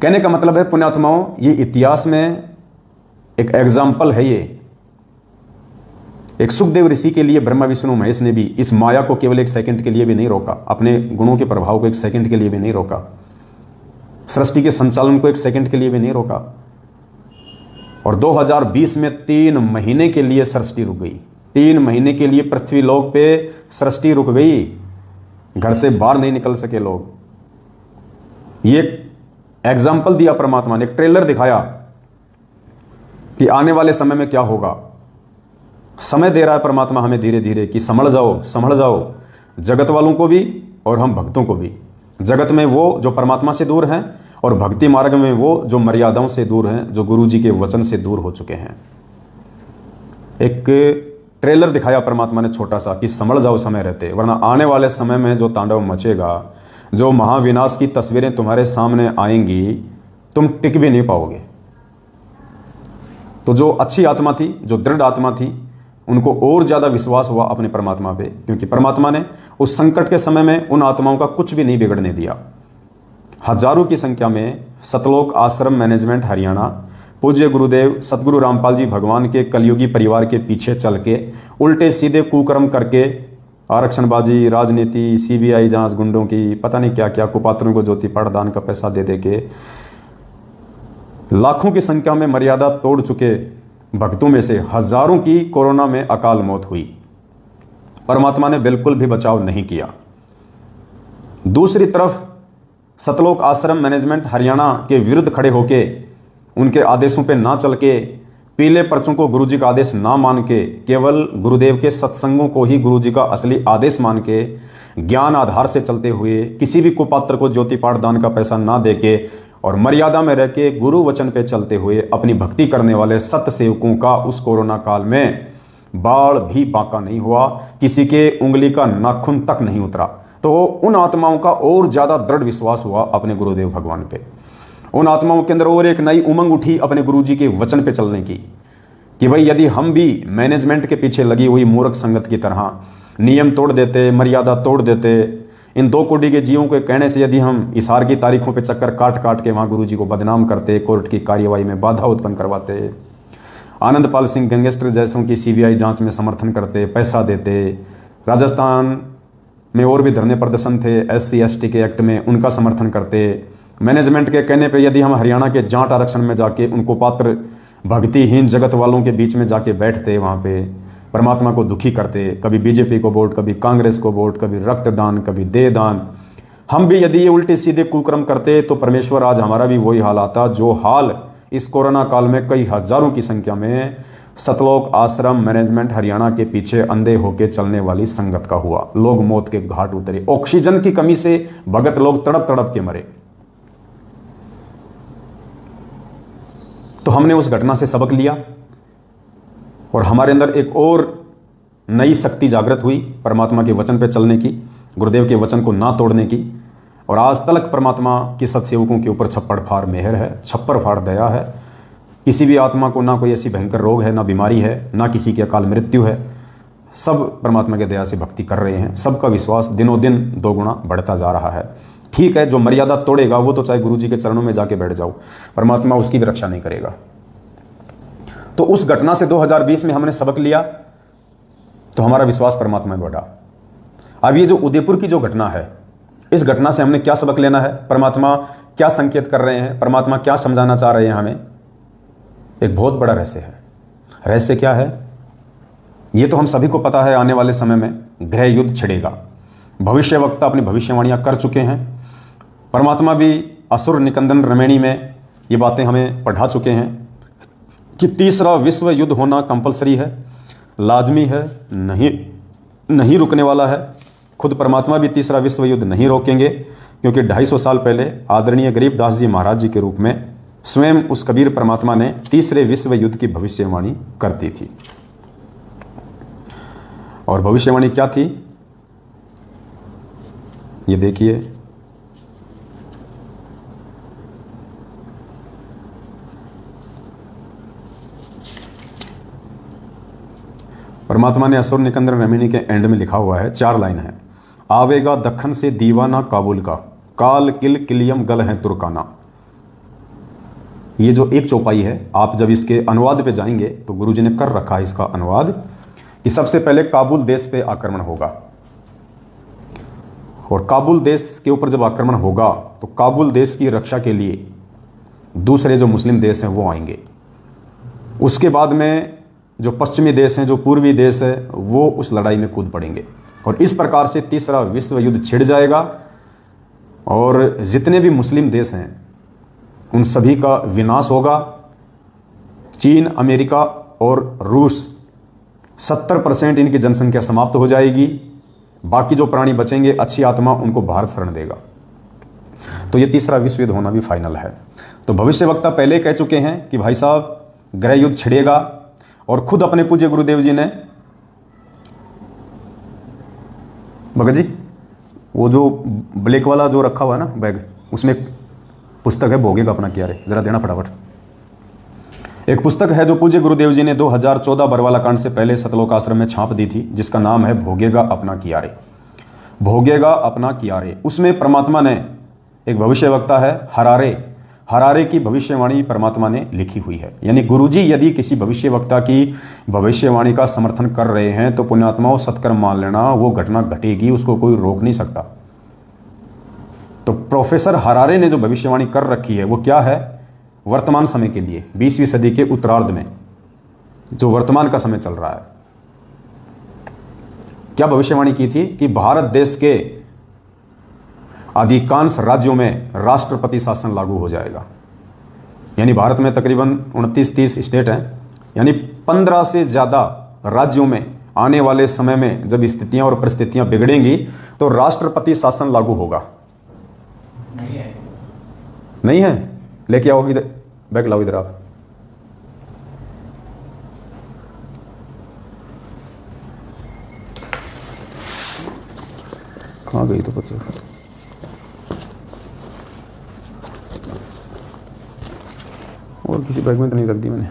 कहने का मतलब है पुण्यात्माओं, ये इतिहास में एक एग्जाम्पल है। ये एक सुखदेव ऋषि के लिए ब्रह्मा विष्णु महेश ने भी इस माया को केवल एक सेकंड के लिए भी नहीं रोका, अपने गुणों के प्रभाव को एक सेकंड के लिए भी नहीं रोका, सृष्टि के संचालन को एक सेकंड के लिए भी नहीं रोका। और 2020 में 3 महीने के लिए सृष्टि रुक गई। 3 महीने के लिए पृथ्वी लोक पे सृष्टि रुक गई, घर से बाहर नहीं निकल सके लोग। ये एग्जाम्पल दिया परमात्मा ने, एक ट्रेलर दिखाया कि आने वाले समय में क्या होगा। समय दे रहा है परमात्मा हमें धीरे धीरे कि संभल जाओ, संभल जाओ, जगत वालों को भी और हम भक्तों को भी। जगत में वो जो परमात्मा से दूर हैं और भक्ति मार्ग में वो जो मर्यादाओं से दूर हैं, जो गुरु जी के वचन से दूर हो चुके हैं। एक ट्रेलर दिखाया परमात्मा ने छोटा सा कि संभल जाओ समय रहते, वरना आने वाले समय में जो तांडव मचेगा, जो महाविनाश की तस्वीरें तुम्हारे सामने आएंगी, तुम टिक भी नहीं पाओगे। तो जो अच्छी आत्मा थी, जो दृढ़ आत्मा थी, उनको और ज़्यादा विश्वास हुआ अपने परमात्मा पे, क्योंकि परमात्मा ने उस संकट के समय में उन आत्माओं का कुछ भी नहीं बिगड़ने दिया। हजारों की संख्या में सतलोक आश्रम मैनेजमेंट हरियाणा पूज्य गुरुदेव सतगुरु रामपाल जी भगवान के कलयुगी परिवार के पीछे चल के उल्टे सीधे कुकर्म करके, आरक्षणबाजी, राजनीति, सीबीआई जांच, गुंडों की पता नहीं क्या क्या, कुपात्रों को ज्योति पाठदान का पैसा दे दे के लाखों की संख्या में मर्यादा तोड़ चुके भक्तों में से हजारों की कोरोना में अकाल मौत हुई। परमात्मा ने बिल्कुल भी बचाव नहीं किया। दूसरी तरफ सतलोक आश्रम मैनेजमेंट हरियाणा के विरुद्ध खड़े होके, उनके आदेशों पे ना चल के, पीले पर्चों को गुरुजी का आदेश ना मान के, केवल गुरुदेव के सत्संगों को ही गुरुजी का असली आदेश मान के, ज्ञान आधार से चलते हुए, किसी भी कुपात्र को ज्योति पाठ दान का पैसा ना दे के और मर्यादा में रह के गुरु वचन पे चलते हुए अपनी भक्ति करने वाले सत्य सेवकों का उस कोरोना काल में बाढ़ भी बांका नहीं हुआ, किसी के उंगली का नाखून तक नहीं उतरा। तो उन आत्माओं का और ज़्यादा दृढ़ विश्वास हुआ अपने गुरुदेव भगवान पे। उन आत्माओं के अंदर और एक नई उमंग उठी अपने गुरुजी के वचन पे चलने की, कि भाई यदि हम भी मैनेजमेंट के पीछे लगी हुई मूर्ख संगत की तरह नियम तोड़ देते, मर्यादा तोड़ देते, इन 2 कोटि के जीवों के कहने से यदि हम इशार की तारीखों पे चक्कर काट काट के वहाँ गुरुजी को बदनाम करते, कोर्ट की कार्यवाही में बाधा उत्पन्न करवाते, आनंदपाल सिंह गैंगस्टर जैसों की सीबीआई जांच में समर्थन करते, पैसा देते, राजस्थान में और भी धरने प्रदर्शन थे SC ST के एक्ट में, उनका समर्थन करते, मैनेजमेंट के कहने पे यदि हम हरियाणा के जाट आरक्षण में जाके उनको पात्र भक्तिहीन जगत वालों के बीच में जाके बैठते, वहाँ पे परमात्मा को दुखी करते, कभी बीजेपी को वोट, कभी कांग्रेस को वोट, कभी रक्तदान, कभी देहदान, हम भी यदि ये उल्टे सीधे कुकर्म करते तो परमेश्वर आज हमारा भी वही हाल आता जो हाल इस कोरोना काल में कई हजारों की संख्या में सतलोक आश्रम मैनेजमेंट हरियाणा के पीछे अंधे होके चलने वाली संगत का हुआ। लोग मौत के घाट उतरे, ऑक्सीजन की कमी से भगत लोग तड़प तड़प के मरे। तो हमने उस घटना से सबक लिया और हमारे अंदर एक और नई शक्ति जागृत हुई परमात्मा के वचन पे चलने की, गुरुदेव के वचन को ना तोड़ने की। और आज तक परमात्मा के सत्सेवकों के ऊपर छप्पड़ फाड़ मेहर है, छप्पर फाड़ दया है। किसी भी आत्मा को ना कोई ऐसी भयंकर रोग है, ना बीमारी है, ना किसी की अकाल मृत्यु है। सब परमात्मा के दया से भक्ति कर रहे हैं। सबका विश्वास दिनों दिन 2 गुना बढ़ता जा रहा है। ठीक है, जो मर्यादा तोड़ेगा वो तो चाहे गुरु जी के चरणों में जाके बैठ जाओ, परमात्मा उसकी भी रक्षा नहीं करेगा। तो उस घटना से 2020 में हमने सबक लिया तो हमारा विश्वास परमात्मा में बढ़ा। अब ये जो उदयपुर की जो घटना है, इस घटना से हमने क्या सबक लेना है, परमात्मा क्या संकेत कर रहे हैं, परमात्मा क्या समझाना चाह रहे हैं हमें, एक बहुत बड़ा रहस्य है। रहस्य क्या है ये तो हम सभी को पता है। आने वाले समय में गृह युद्ध छिड़ेगा। भविष्य वक्ता अपनी भविष्यवाणियां कर चुके हैं। परमात्मा भी असुर निकंदन रमैणी में ये बातें हमें पढ़ा चुके हैं कि तीसरा विश्व युद्ध होना कंपलसरी है, लाजमी है, नहीं रुकने वाला है। खुद परमात्मा भी तीसरा विश्व युद्ध नहीं रोकेंगे, क्योंकि 250 साल पहले आदरणीय गरीबदास जी महाराज जी के रूप में स्वयं उस कबीर परमात्मा ने तीसरे विश्व युद्ध की भविष्यवाणी करती थी। और भविष्यवाणी क्या थी ये देखिए। परमात्मा ने असुर निकंदन रमैणी के एंड में लिखा हुआ है, 4 लाइन है। आवेगा दखन से दीवाना काबुल का, काल किल किलियम गल है तुर्काना। ये जो एक चौपाई है, आप जब इसके अनुवाद पे जाएंगे तो गुरुजी ने कर रखा है इसका अनुवाद कि सबसे पहले काबुल देश पे आक्रमण होगा, और काबुल देश के ऊपर जब आक्रमण होगा तो काबुल देश की रक्षा के लिए दूसरे जो मुस्लिम देश हैं वो आएंगे। उसके बाद में जो पश्चिमी देश हैं, जो पूर्वी देश है, वो उस लड़ाई में कूद पड़ेंगे, और इस प्रकार से तीसरा विश्व युद्ध छिड़ जाएगा और जितने भी मुस्लिम देश हैं उन सभी का विनाश होगा। चीन, अमेरिका और रूस 70% इनकी जनसंख्या समाप्त हो जाएगी। बाकी जो प्राणी बचेंगे, अच्छी आत्मा, उनको भारत शरण देगा। तो ये तीसरा विश्व युद्ध होना भी फाइनल है। तो भविष्यवक्ता पहले कह चुके हैं कि भाई साहब गृह युद्ध छिड़ेगा, और खुद अपने पूज्य गुरुदेव जी ने, भगत जी वो जो ब्लैक वाला जो रखा हुआ है ना बैग, उसमें एक पुस्तक है भोगेगा अपना क्या रे, जरा देना फटाफट। एक पुस्तक है जो पूज्य गुरुदेव जी ने 2014 बरवाला कांड से पहले सतलोक आश्रम में छाप दी थी, जिसका नाम है भोगेगा अपना किया रे, भोगेगा अपना किया रे। उसमें परमात्मा ने, एक भविष्यवक्ता है हरारे की भविष्यवाणी परमात्मा ने लिखी हुई है। यानी गुरुजी यदि किसी भविष्यवक्ता की भविष्यवाणी का समर्थन कर रहे हैं तो पुण्यात्माओं सत्कर्म मान लेना, वो घटना घटेगी, उसको कोई रोक नहीं सकता। तो प्रोफेसर हरारे ने जो भविष्यवाणी कर रखी है वो क्या है? वर्तमान समय के लिए 20वीं सदी के उत्तरार्ध में जो वर्तमान का समय चल रहा है, क्या भविष्यवाणी की थी कि भारत देश के अधिकांश राज्यों में राष्ट्रपति शासन लागू हो जाएगा। यानी भारत में तकरीबन 29-30 स्टेट हैं, यानी 15 से ज़्यादा राज्यों में आने वाले समय में जब स्थितियां और परिस्थितियां बिगड़ेंगी तो राष्ट्रपति शासन लागू होगा। नहीं है? लेके आओ इधर, बैग लाओ इधर आप। कहाँ गई तो बच्चे? और किसी बैग में तो नहीं रख दी मैंने।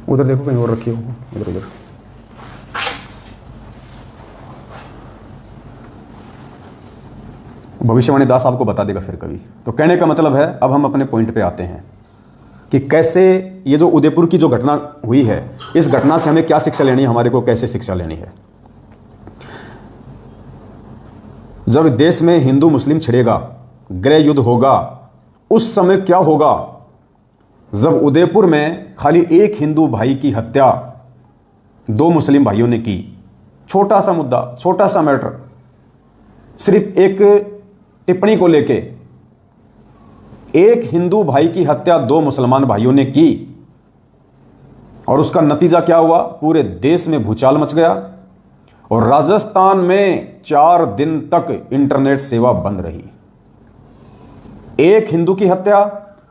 उधर देखो कहीं और रखी हो, इधर उधर। भविष्यवाणी दास आपको बता देगा फिर कभी। तो कहने का मतलब है, अब हम अपने पॉइंट पे आते हैं कि कैसे ये जो उदयपुर की जो घटना हुई है, इस घटना से हमें क्या शिक्षा लेनी है, हमारे को कैसे शिक्षा लेनी है। जब देश में हिंदू मुस्लिम छिड़ेगा, गृह युद्ध होगा, उस समय क्या होगा? जब उदयपुर में खाली एक हिंदू भाई की हत्या 2 मुस्लिम भाइयों ने की, छोटा सा मुद्दा, छोटा सा मैटर, सिर्फ एक टिप्पणी को लेके एक हिंदू भाई की हत्या 2 मुसलमान भाइयों ने की, और उसका नतीजा क्या हुआ? पूरे देश में भूचाल मच गया और राजस्थान में 4 दिन तक इंटरनेट सेवा बंद रही। एक हिंदू की हत्या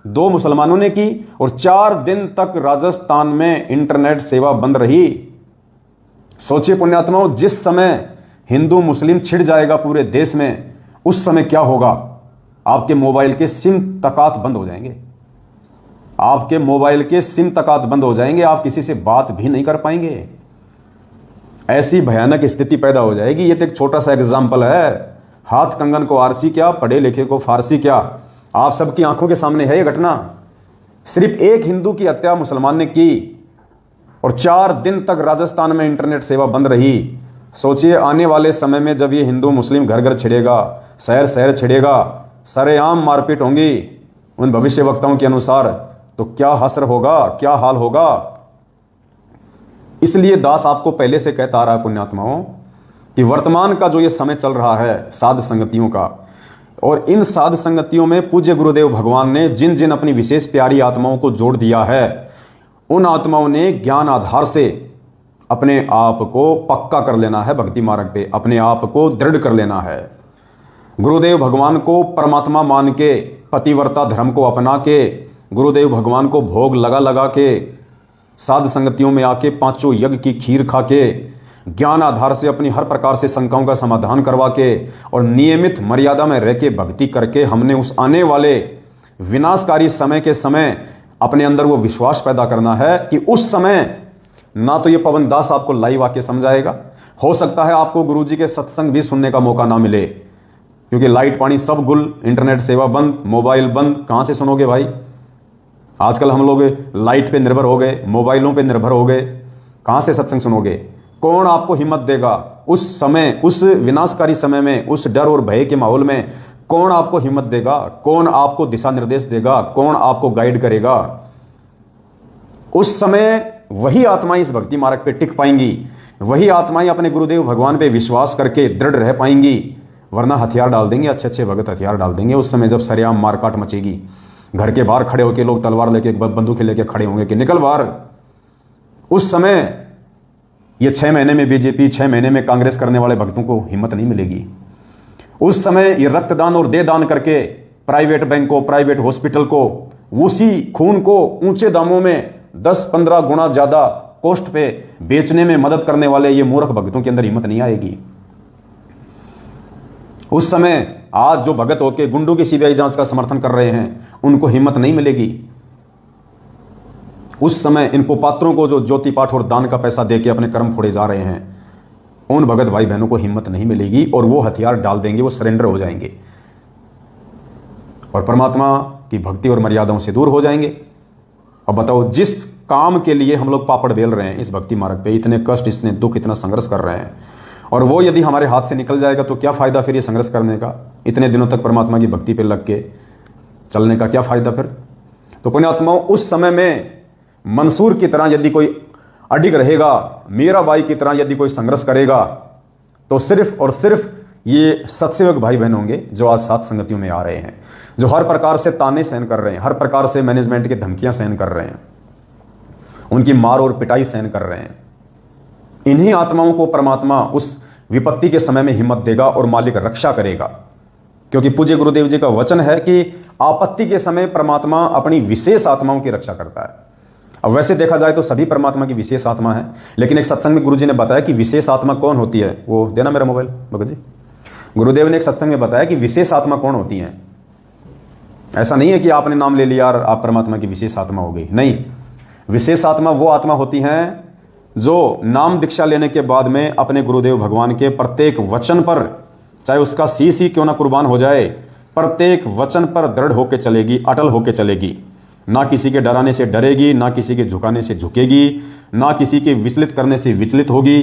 2 मुसलमानों ने की और 4 दिन तक राजस्थान में इंटरनेट सेवा बंद रही। सोचिए पुण्यात्माओं, जिस समय हिंदू मुस्लिम छिड़ जाएगा पूरे देश में, उस समय क्या होगा? आपके मोबाइल के सिम तकात बंद हो जाएंगे, आपके मोबाइल के सिम तकात बंद हो जाएंगे, आप किसी से बात भी नहीं कर पाएंगे। ऐसी भयानक स्थिति पैदा हो जाएगी। ये तो एक छोटा सा एग्जाम्पल है। हाथ कंगन को आरसी क्या, पढ़े लिखे को फारसी क्या, आप सबकी आंखों के सामने है ये घटना। सिर्फ एक हिंदू की हत्या मुसलमान ने की और 4 दिन तक राजस्थान में इंटरनेट सेवा बंद रही। सोचिए आने वाले समय में जब ये हिंदू मुस्लिम घर घर छिड़ेगा, शहर शहर छिड़ेगा, सरेआम मारपीट होंगी उन भविष्यवक्ताओं के अनुसार, तो क्या हश्र होगा, क्या हाल होगा। इसलिए दास आपको पहले से कहता आ रहा है पुण्यात्माओं कि वर्तमान का जो ये समय चल रहा है साध संगतियों का, और इन साध संगतियों में पूज्य गुरुदेव भगवान ने जिन जिन अपनी विशेष प्यारी आत्माओं को जोड़ दिया है, उन आत्माओं ने ज्ञान आधार से अपने आप को पक्का कर लेना है, भक्ति मार्ग पे अपने आप को दृढ़ कर लेना है। गुरुदेव भगवान को परमात्मा मान के, पतिव्रता धर्म को अपना के, गुरुदेव भगवान को भोग लगा लगा के, साध संगतियों में आके 5 यज्ञ की खीर खा के, ज्ञान आधार से अपनी हर प्रकार से शंकाओं का समाधान करवा के और नियमित मर्यादा में रह के भक्ति करके हमने उस आने वाले विनाशकारी समय के समय अपने अंदर वो विश्वास पैदा करना है कि उस समय ना तो ये पवन दास आपको लाइव आके समझाएगा, हो सकता है आपको गुरुजी के सत्संग भी सुनने का मौका ना मिले, क्योंकि लाइट पानी सब गुल, इंटरनेट सेवा बंद, मोबाइल बंद, कहाँ से सुनोगे भाई। आजकल हम लोग लाइट पे निर्भर हो गए, मोबाइलों पे निर्भर हो गए, कहाँ से सत्संग सुनोगे। कौन आपको हिम्मत देगा उस समय, उस विनाशकारी समय में, उस डर और भय के माहौल में कौन आपको हिम्मत देगा, कौन आपको दिशा निर्देश देगा, कौन आपको गाइड करेगा। उस समय वही आत्माएं इस भक्ति मार्ग पे टिक पाएंगी, वही आत्माएं अपने गुरुदेव भगवान पे विश्वास करके दृढ़ रह पाएंगी। वरना हथियार डाल देंगे, अच्छे अच्छे भगत हथियार डाल देंगे उस समय, जब सरेआम मारकाट मचेगी। घर के बाहर खड़े होकर लोग तलवार लेके, बंदूकें लेके खड़े होंगे कि निकल बाहर। उस समय ये 6 महीने में बीजेपी, 6 महीने में कांग्रेस करने वाले भक्तों को हिम्मत नहीं मिलेगी। उस समय ये रक्तदान और देदान करके प्राइवेट बैंक को, प्राइवेट हॉस्पिटल को, उसी खून को ऊंचे दामों में 10-15 गुना ज्यादा कॉस्ट पे बेचने में मदद करने वाले ये मूर्ख भक्तों के अंदर हिम्मत नहीं आएगी। उस समय आज जो भगत होके गुंडों की सीबीआई जांच का समर्थन कर रहे हैं, उनको हिम्मत नहीं मिलेगी। उस समय इनको पात्रों को जो ज्योति पाठ और दान का पैसा देके अपने कर्म फोड़े जा रहे हैं, उन भगत भाई बहनों को हिम्मत नहीं मिलेगी और वो हथियार डाल देंगे, वो सरेंडर हो जाएंगे और परमात्मा की भक्ति और मर्यादाओं से दूर हो जाएंगे। अब बताओ, जिस काम के लिए हम लोग पापड़ बेल रहे हैं इस भक्ति मार्ग पे, इतने कष्ट, इतने दुख, इतना संघर्ष कर रहे हैं, और वो यदि हमारे हाथ से निकल जाएगा तो क्या फ़ायदा फिर ये संघर्ष करने का, इतने दिनों तक परमात्मा की भक्ति पे लग के चलने का क्या फ़ायदा फिर। तो पुण्यात्माओं, उस समय में मंसूर की तरह यदि कोई अडिग रहेगा, मीराबाई की तरह यदि कोई संघर्ष करेगा, तो सिर्फ और सिर्फ ये सत्सेवक भाई बहन होंगे जो आज सात संगतियों में आ रहे हैं, जो हर प्रकार से ताने सहन कर रहे हैं, हर प्रकार से मैनेजमेंट की धमकियां सहन कर रहे हैं, उनकी मार और पिटाई सहन कर रहे हैं। इन्हीं आत्माओं को परमात्मा उस विपत्ति के समय में हिम्मत देगा और मालिक रक्षा करेगा, क्योंकि पूज्य गुरुदेव जी का वचन है कि आपत्ति के समय परमात्मा अपनी विशेष आत्माओं की रक्षा करता है। अब वैसे देखा जाए तो सभी परमात्मा की विशेष आत्मा है, लेकिन एक सत्संग में गुरुजी ने बताया कि विशेष आत्मा कौन होती है। वो देना मेरा मोबाइल भगत जी। गुरुदेव ने एक सत्संग में बताया कि विशेष आत्मा कौन होती है। ऐसा नहीं है कि आपने नाम ले लिया और आप परमात्मा की विशेष आत्मा हो गई, नहीं। विशेष आत्मा वो आत्मा होती हैं जो नाम दीक्षा लेने के बाद में अपने गुरुदेव भगवान के प्रत्येक वचन पर, चाहे उसका शीश ही क्यों ना कुर्बान हो जाए, प्रत्येक वचन पर दृढ़ होकर चलेगी, अटल होकर चलेगी। ना किसी के डराने से डरेगी, ना किसी के झुकाने से झुकेगी, ना किसी के विचलित करने से विचलित होगी,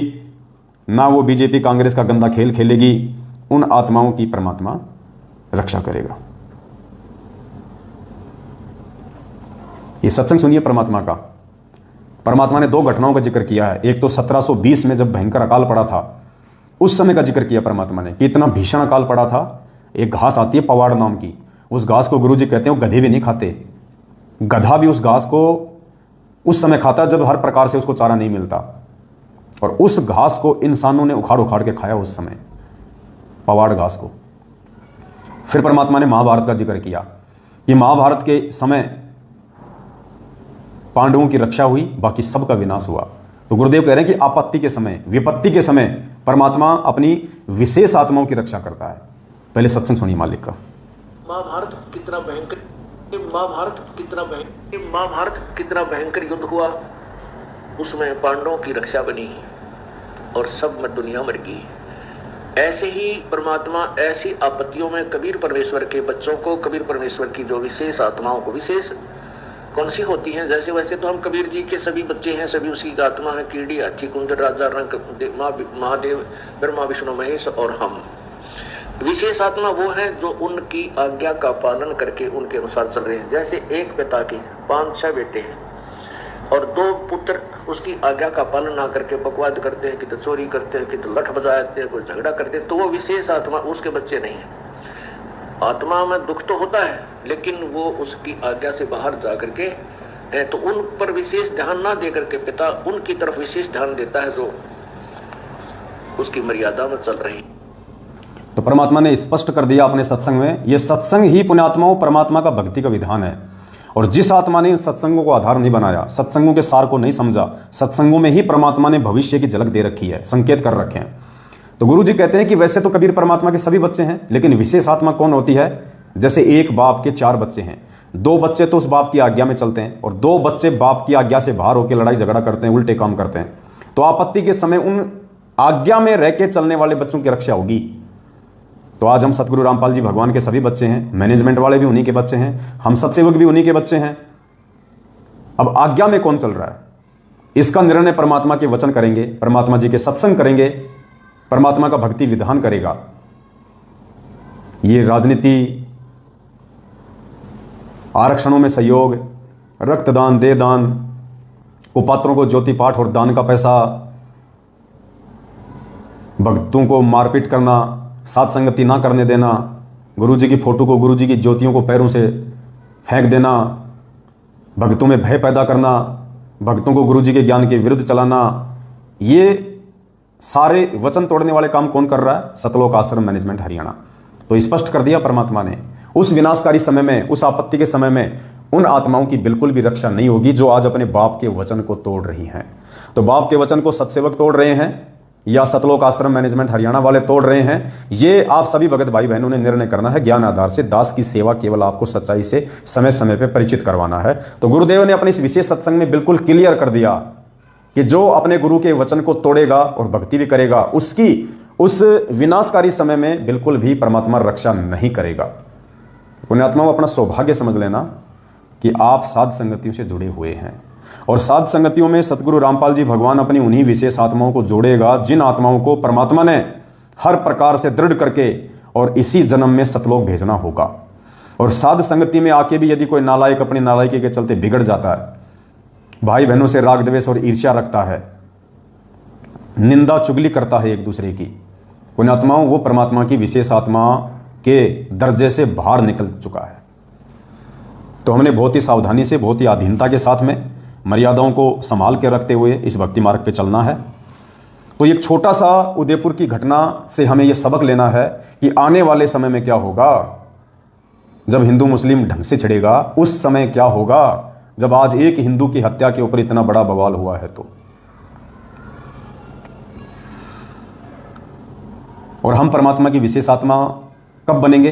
ना वो बीजेपी कांग्रेस का गंदा खेल खेलेगी। उन आत्माओं की परमात्मा रक्षा करेगा। ये सत्संग सुनिए परमात्मा का। परमात्मा ने 2 घटनाओं का जिक्र किया है। एक तो 1720 में जब भयंकर अकाल पड़ा था, उस समय का जिक्र किया परमात्मा ने कि इतना भीषण अकाल पड़ा था। एक घास आती है पवाड़ नाम की, उस घास को गुरुजी कहते हैं वो गधे भी नहीं खाते, गधा भी उस घास को उस समय खाता जब हर प्रकार से उसको चारा नहीं मिलता, और उस घास को इंसानों ने उखाड़ उखाड़ के खाया उस समय, पवाड़ घास को। फिर परमात्मा ने महाभारत का जिक्र किया कि महाभारत के समय पांडवों की रक्षा हुई, बाकी सबका विनाश हुआ। तो गुरुदेव कह रहे हैं कि आपत्ति के समय, विपत्ति के समय परमात्मा अपनी विशेष आत्माओं की रक्षा करता है। पहले सत्संग सुनिए मालिक का। महाभारत कितना भयंकर युद्ध हुआ, उसमें पांडवों की रक्षा बनी और सब में दुनिया मर गई। ऐसे ही परमात्मा ऐसी आपत्तियों में कबीर परमेश्वर के बच्चों को, कबीर परमेश्वर की जो विशेष आत्माओं को, विशेष कौन सी होती हैं, जैसे वैसे तो हम कबीर जी के सभी बच्चे हैं, सभी उसकी आत्मा है, कीड़ी, हाथी, कुंदर, राजा, रंग, महादेव, ब्रह्मा, विष्णु, महेश और हम। विशेष आत्मा वो है जो उनकी आज्ञा का पालन करके उनके अनुसार चल रहे हैं। जैसे एक पिता के 5-6 बेटे हैं और 2 पुत्र उसकी आज्ञा का पालन ना करके बकवाद करते हैं, कि तो चोरी करते हैं, कि तो लठ बजाते हैं, कोई झगड़ा करते हैं, तो वो विशेष आत्मा उसके बच्चे नहीं है। आत्मा में दुख तो होता है, लेकिन वो उसकी आज्ञा से बाहर जा करके है, तो उन पर विशेष ध्यान ना दे करके पिता उनकी तरफ विशेष ध्यान देता है जो उसकी मर्यादा में चल रही। तो परमात्मा ने स्पष्ट कर दिया अपने सत्संग में, ये सत्संग ही पुण्यात्माओं परमात्मा का भक्ति का विधान है। और जिस आत्मा ने इन सत्संगों को आधार नहीं बनाया, सत्संगों के सार को नहीं समझा, सत्संगों में ही परमात्मा ने भविष्य की झलक दे रखी है, संकेत कर रखे हैं। तो गुरु जी कहते हैं कि वैसे तो कबीर परमात्मा के सभी बच्चे हैं, लेकिन विशेष आत्मा कौन होती है। जैसे एक बाप के 4 बच्चे हैं, 2 बच्चे तो उस बाप की आज्ञा में चलते हैं और 2 बच्चे बाप की आज्ञा से बाहर होकर लड़ाई झगड़ा करते हैं, उल्टे काम करते हैं। तो आपत्ति के समय उन आज्ञा में रह के चलने वाले बच्चों की रक्षा होगी। तो आज हम सतगुरु रामपाल जी भगवान के सभी बच्चे हैं, मैनेजमेंट वाले भी उन्हीं के बच्चे हैं, हम सत्सेवक भी उन्हीं के बच्चे हैं। अब आज्ञा में कौन चल रहा है, इसका निर्णय परमात्मा के वचन करेंगे, परमात्मा जी के सत्संग करेंगे, परमात्मा का भक्ति विधान करेगा। ये राजनीति, आरक्षणों में सहयोग, रक्तदान, देदान, कुपात्रों को ज्योति पाठ और दान का पैसा, भक्तों को मारपीट करना, साथ संगति ना करने देना, गुरुजी की फोटो को, गुरुजी की ज्योतियों को पैरों से फेंक देना, भक्तों में भय पैदा करना, भक्तों को गुरुजी के ज्ञान के विरुद्ध चलाना, ये सारे वचन तोड़ने वाले काम कौन कर रहा है? सतलोक आश्रम मैनेजमेंट हरियाणा। तो स्पष्ट कर दिया परमात्मा ने, उस विनाशकारी समय में, उस आपत्ति के समय में उन आत्माओं की बिल्कुल भी रक्षा नहीं होगी जो आज अपने बाप के वचन को तोड़ रही हैं। तो बाप के वचन को सत्सेवक तोड़ रहे हैं या सतलोक आश्रम मैनेजमेंट हरियाणा वाले तोड़ रहे हैं, ये आप सभी भगत भाई बहनों ने निर्णय करना है। ज्ञान आधार से दास की सेवा केवल आपको सच्चाई से समय समय पर परिचित करवाना है। तो गुरुदेव ने अपने इस विशेष सत्संग में बिल्कुल क्लियर कर दिया कि जो अपने गुरु के वचन को तोड़ेगा और भक्ति भी करेगा, उसकी उस विनाशकारी समय में बिल्कुल भी परमात्मा रक्षा नहीं करेगा। पुण्यात्माओं, अपना सौभाग्य समझ लेना कि आप साध संगतियों से जुड़े हुए हैं, और साध संगतियों में सतगुरु रामपाल जी भगवान अपनी उन्हीं विशेष आत्माओं को जोड़ेगा जिन आत्माओं को परमात्मा ने हर प्रकार से दृढ़ करके और इसी जन्म में सतलोक भेजना होगा। और साध संगति में आके भी यदि कोई नालायक अपनी नालायकी के चलते बिगड़ जाता है, भाई बहनों से राग द्वेष और ईर्ष्या रखता है, निंदा चुगली करता है एक दूसरे की, पुण्यात्माओं, वो परमात्मा की विशेष आत्मा के दर्जे से बाहर निकल चुका है। तो हमने बहुत ही सावधानी से, बहुत ही अधीनता के साथ में मर्यादाओं को संभाल के रखते हुए इस भक्ति मार्ग पे चलना है। तो एक छोटा सा उदयपुर की घटना से हमें यह सबक लेना है कि आने वाले समय में क्या होगा, जब हिंदू मुस्लिम ढंग से छिड़ेगा, उस समय क्या होगा जब आज एक हिंदू की हत्या के ऊपर इतना बड़ा बवाल हुआ है। तो और हम परमात्मा की विशेष आत्मा कब बनेंगे,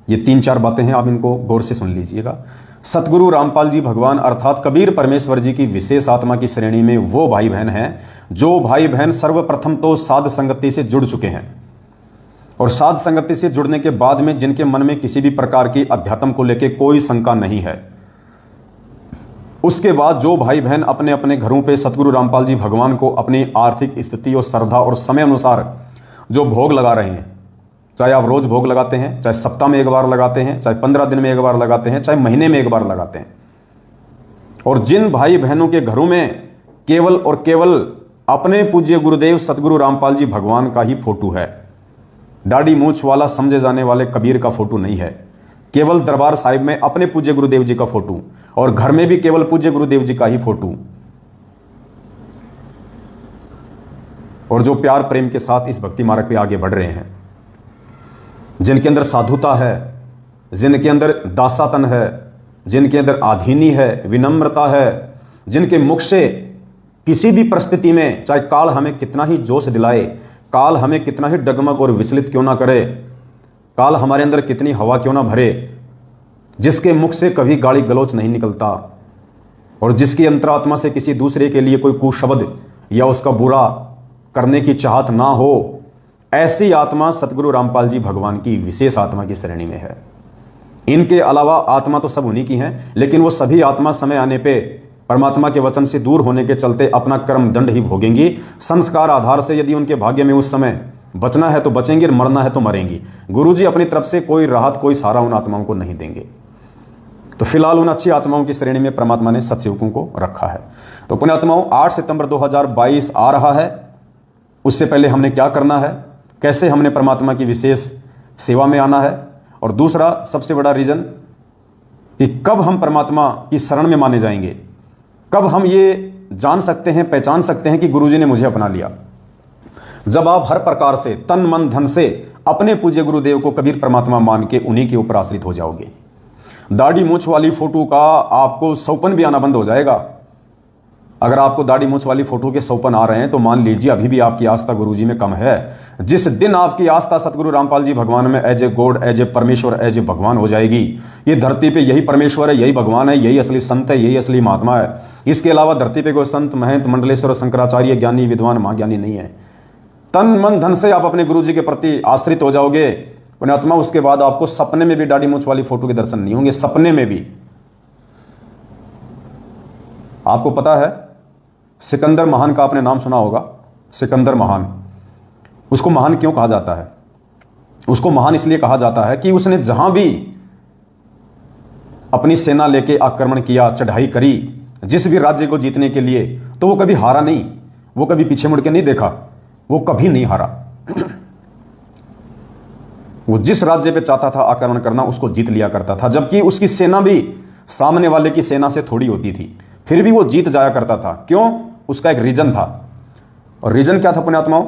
ये 3-4 बातें हैं, आप इनको गौर से सुन लीजिएगा। सतगुरु रामपाल जी भगवान अर्थात कबीर परमेश्वर जी की विशेष आत्मा की श्रेणी में वो भाई बहन हैं जो भाई बहन सर्वप्रथम तो साध संगति से जुड़ चुके हैं, और साध संगति से जुड़ने के बाद में जिनके मन में किसी भी प्रकार की अध्यात्म को लेकर कोई शंका नहीं है। उसके बाद जो भाई बहन अपने अपने घरों पे सतगुरु रामपाल जी भगवान को अपनी आर्थिक स्थिति और श्रद्धा और समय अनुसार जो भोग लगा रहे हैं, चाहे आप रोज भोग लगाते हैं, चाहे सप्ताह में एक बार लगाते हैं, चाहे 15 दिन में एक बार लगाते हैं, चाहे महीने में एक बार लगाते हैं, और जिन भाई बहनों के घरों में केवल और केवल अपने पूज्य गुरुदेव सतगुरु रामपाल जी भगवान का ही फोटो है, दाढ़ी मूछ वाला समझे जाने वाले कबीर का फोटो नहीं है, केवल दरबार साहिब में अपने पूज्य गुरुदेव जी का फोटो, और घर में भी केवल पूज्य गुरुदेव जी का ही फोटो, और जो प्यार प्रेम के साथ इस भक्ति मार्ग पे आगे बढ़ रहे हैं, जिनके अंदर साधुता है, जिनके अंदर दासातन है, जिनके अंदर आधीनी है, विनम्रता है, जिनके मुख से किसी भी परिस्थिति में चाहे काल हमें कितना ही जोश दिलाए, काल हमें कितना ही डगमग और विचलित क्यों ना करे, काल हमारे अंदर कितनी हवा क्यों ना भरे, जिसके मुख से कभी गाली गलौच नहीं निकलता, और जिसकी अंतरात्मा से किसी दूसरे के लिए कोई कुशब्द या उसका बुरा करने की चाहत ना हो, ऐसी आत्मा सतगुरु रामपाल जी भगवान की विशेष आत्मा की श्रेणी में है। इनके अलावा आत्मा तो सब उन्हीं की हैं, लेकिन वो सभी आत्मा समय आने पे परमात्मा के वचन से दूर होने के चलते अपना कर्म दंड ही भोगेंगी। संस्कार आधार से यदि उनके भाग्य में उस समय बचना है तो बचेंगे, मरना है तो मरेंगी। गुरुजी अपनी तरफ से कोई राहत, कोई सहारा उन आत्माओं को नहीं देंगे। तो फिलहाल उन अच्छी आत्माओं की श्रेणी में परमात्मा ने सत्सेवकों को रखा है। तो पुण्यात्माओं, 8 सितंबर 2022 आ रहा है। उससे पहले हमने क्या करना है, कैसे हमने परमात्मा की विशेष सेवा में आना है, और दूसरा सबसे बड़ा रीजन कि कब हम परमात्मा की शरण में माने जाएंगे, कब हम ये जान सकते हैं, पहचान सकते हैं कि गुरुजी ने मुझे अपना लिया। जब आप हर प्रकार से तन मन धन से अपने पूज्य गुरुदेव को कबीर परमात्मा मान के उन्हीं के ऊपर आश्रित हो जाओगे। दाढ़ी मूछ वाली फोटो का आपको सौपन भी आना बंद हो जाएगा। अगर आपको दाढ़ी मूछ वाली फोटो के सौपन आ रहे हैं तो मान लीजिए अभी भी आपकी आस्था गुरुजी में कम है। जिस दिन आपकी आस्था सतगुरु रामपाल जी भगवान में as a god, as a परमेश्वर, एज ए भगवान हो जाएगी, ये धरती पे यही परमेश्वर है, यही भगवान है, यही असली संत है, यही असली महात्मा है। इसके अलावा धरती पे कोई संत, महंत, मंडलेश्वर, शंकराचार्य, ज्ञानी, विद्वान, महाज्ञानी नहीं है। तन मन धन से आप अपने गुरु जी के प्रति आश्रित हो जाओगे पुण्यात्मा, उसके बाद आपको सपने में भी दाढ़ी मूंछ वाली फोटो के दर्शन नहीं होंगे, सपने में भी। आपको पता है सिकंदर महान का आपने नाम सुना होगा, सिकंदर महान। उसको महान क्यों कहा जाता है? उसको महान इसलिए कहा जाता है कि उसने जहां भी अपनी सेना लेके आक्रमण किया, चढ़ाई करी, जिस भी राज्य को जीतने के लिए, तो वो कभी हारा नहीं, वो कभी पीछे मुड़ के नहीं देखा, वो कभी नहीं हारा। वो जिस राज्य पे चाहता था आक्रमण करना, उसको जीत लिया करता था, जबकि उसकी सेना भी सामने वाले की सेना से थोड़ी होती थी, फिर भी वो जीत जाया करता था। क्यों? उसका एक रीजन था। और रीजन क्या था पुण्यात्माओं?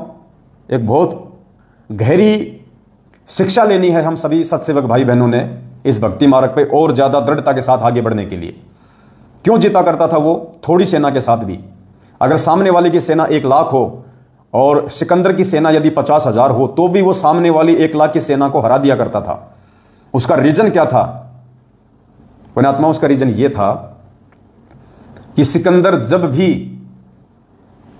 एक बहुत गहरी शिक्षा लेनी है हम सभी सत्सेवक भाई बहनों ने इस भक्ति मार्ग पे और ज्यादा दृढ़ता के साथ आगे बढ़ने के लिए। क्यों जीता करता था वो? थोड़ी सेना के साथ भी। अगर सामने वाले की सेना 1 लाख हो और सिकंदर की सेना यदि 50,000 हो, तो भी वो सामने वाली 1 लाख की सेना को हरा दिया करता था। उसका रीजन क्या था पुण्यात्मा? उसका रीजन ये था कि सिकंदर जब भी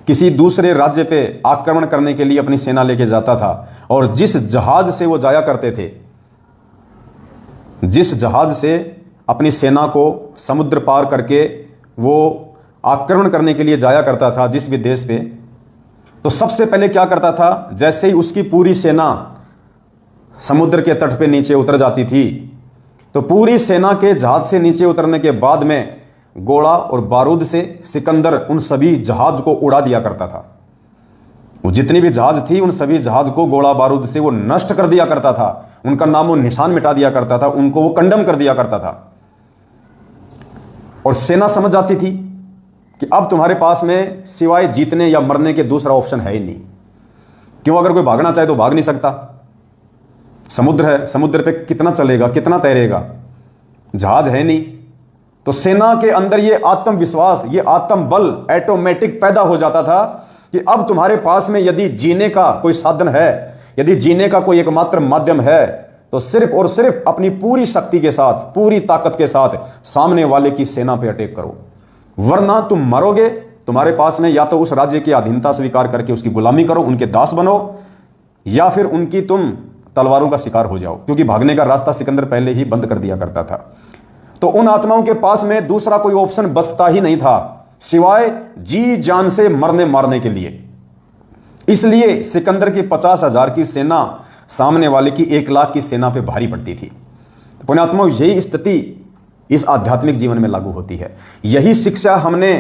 किसी दूसरे राज्य पे आक्रमण करने के लिए अपनी सेना लेके जाता था, और जिस जहाज से वो जाया करते थे, जिस जहाज से अपनी सेना को समुद्र पार करके वो आक्रमण करने के लिए जाया करता था जिस भी देश पे, तो सबसे पहले क्या करता था? जैसे ही उसकी पूरी सेना समुद्र के तट पे नीचे उतर जाती थी, तो पूरी सेना के जहाज से नीचे उतरने के बाद में गोला और बारूद से सिकंदर उन सभी जहाज को उड़ा दिया करता था। वो जितनी भी जहाज थी, उन सभी जहाज को गोला बारूद से वो नष्ट कर दिया करता था, उनका नामो निशान मिटा दिया करता था, उनको वो कंडम कर दिया करता था। और सेना समझ जाती थी कि अब तुम्हारे पास में सिवाय जीतने या मरने के दूसरा ऑप्शन है ही नहीं। क्यों? अगर कोई भागना चाहे तो भाग नहीं सकता, समुद्र है, समुद्र पे कितना चलेगा, कितना तैरेगा, जहाज है नहीं। तो सेना के अंदर ये आत्मविश्वास, ये आत्मबल ऑटोमेटिक पैदा हो जाता था कि अब तुम्हारे पास में यदि जीने का कोई साधन है, यदि जीने का कोई एकमात्र माध्यम है, तो सिर्फ और सिर्फ अपनी पूरी शक्ति के साथ, पूरी ताकत के साथ सामने वाले की सेना पे अटैक करो, वरना तुम मरोगे। तुम्हारे पास में या तो उस राज्य की अधीनता स्वीकार करके उसकी गुलामी करो, उनके दास बनो, या फिर उनकी तुम तलवारों का शिकार हो जाओ, क्योंकि भागने का रास्ता सिकंदर पहले ही बंद कर दिया करता था। तो उन आत्माओं के पास में दूसरा कोई ऑप्शन बचता ही नहीं था सिवाय जी जान से मरने मारने के लिए। इसलिए सिकंदर की 50,000 की सेना सामने वाले की 1 लाख की सेना पे भारी पड़ती थी। पुण्यात्माओं, यही स्थिति इस आध्यात्मिक जीवन में लागू होती है। यही शिक्षा हमने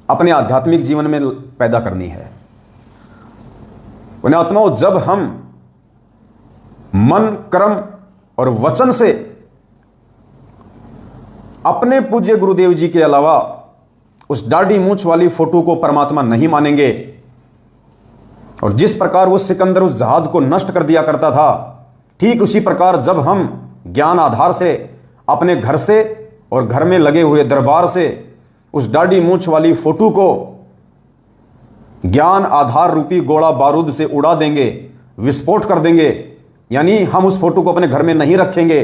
अपने आध्यात्मिक जीवन में पैदा करनी है। पुण्यात्माओं, जब हम मन, कर्म और वचन से अपने पूज्य गुरुदेव जी के अलावा उस दाढ़ी मूंछ वाली फोटो को परमात्मा नहीं मानेंगे, और जिस प्रकार वो सिकंदर उस जहाज को नष्ट कर दिया करता था, ठीक उसी प्रकार जब हम ज्ञान आधार से अपने घर से और घर में लगे हुए दरबार से उस दाढ़ी मूंछ वाली फोटो को ज्ञान आधार रूपी गोला बारूद से उड़ा देंगे, विस्फोट कर देंगे, यानी हम उस फोटो को अपने घर में नहीं रखेंगे,